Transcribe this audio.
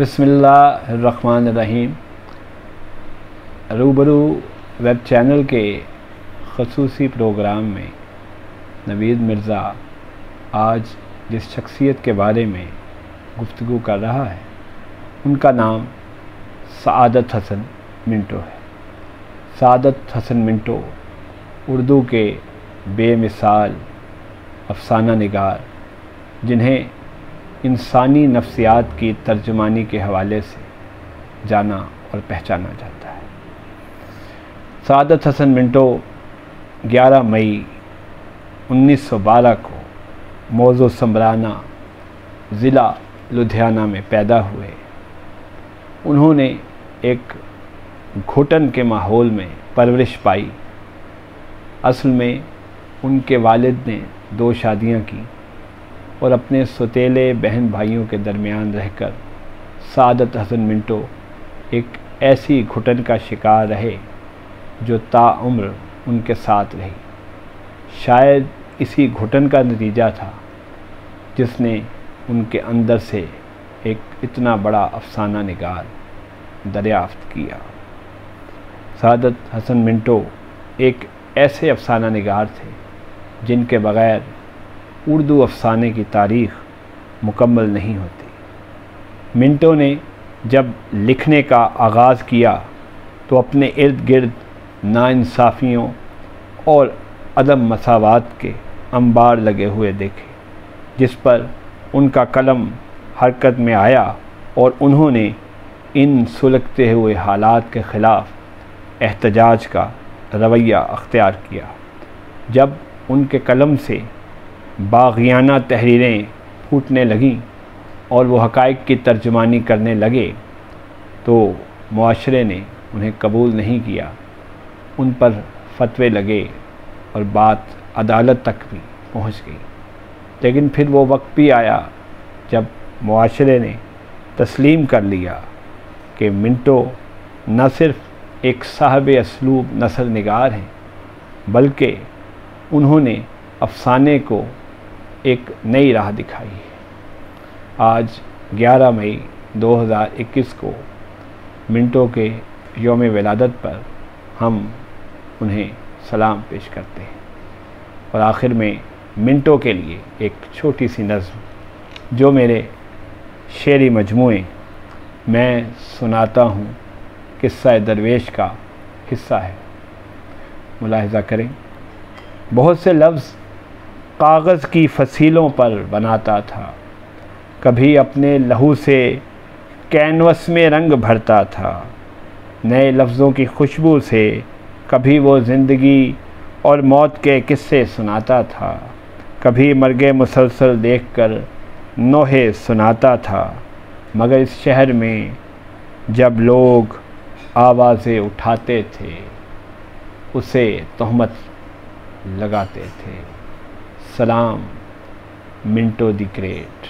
बिस्मिल्लाहिर्रहमानिर्रहीम। रूबरू web channel के ख़ुसूसी प्रोग्राम में नवीद मिर्ज़ा आज जिस शख्सियत के बारे में गुफ्तगू कर रहा है उनका नाम सआदत हसन मिंटो है। सआदत हसन मिंटो उर्दू के बेमिसाल अफसाना निगार, जिन्हें इंसानी नफ्सियात की तर्जुमानी के हवाले से जाना और पहचाना जाता है। सआदत हसन मिंटो 11 मई 1912 को मौज़ो समराना ज़िला लुधियाना में पैदा हुए। उन्होंने एक घुटन के माहौल में परवरिश पाई। असल में उनके वालिद ने 2 शादियां की और अपने सौतेले बहन भाइयों के दरमियान रहकर सआदत हसन मिंटो एक ऐसी घुटन का शिकार रहे जो ताउम्र उनके साथ रही। शायद इसी घुटन का नतीजा था जिसने उनके अंदर से एक इतना बड़ा अफसाना निगार दरियाफ्त किया। सआदत हसन मिंटो एक ऐसे अफसाना निगार थे जिनके बग़ैर उर्दू अफसाने की तारीख़ मुकम्मल नहीं होती। मिंटो ने जब लिखने का आगाज़ किया तो अपने इर्द गिर्द नाइंसाफ़ियों और अदम मसावात के अंबार लगे हुए देखे, जिस पर उनका कलम हरकत में आया और उन्होंने इन सुलगते हुए हालात के ख़िलाफ़ एहतजाज का रवैया अख्तियार किया। जब उनके कलम से बाग़ियाना तहरीरें फूटने लगीं और वो हक़ाइक़ की तर्जुमानी करने लगे तो मुआशरे ने उन्हें कबूल नहीं किया। उन पर फतवे लगे और बात अदालत तक भी पहुंच गई। लेकिन फिर वो वक्त भी आया जब मुआशरे ने तस्लीम कर लिया कि मिंटो न सिर्फ़ एक साहब असलूब नसर निगार हैं, बल्कि उन्होंने अफसाने को एक नई राह दिखाई है। आज 11 मई 2021 को मिंटो के यौम विलादत पर हम उन्हें सलाम पेश करते हैं और आखिर में मिंटो के लिए एक छोटी सी नज़्म जो मेरे शेरी मजमूए मैं सुनाता हूँ किस्सा दरवेश का हिस्सा है। मुलाहिज़ा करें। बहुत से लफ्ज़ कागज़ की फसीलों पर बनाता था, कभी अपने लहू से कैनवस में रंग भरता था। नए लफ्ज़ों की खुशबू से कभी वो ज़िंदगी और मौत के किस्से सुनाता था, कभी मर्गे मुसलसल देखकर नोहे सुनाता था। मगर इस शहर में जब लोग आवाज़ें उठाते थे उसे तहमत लगाते थे। सलाम मिंटो द ग्रेट।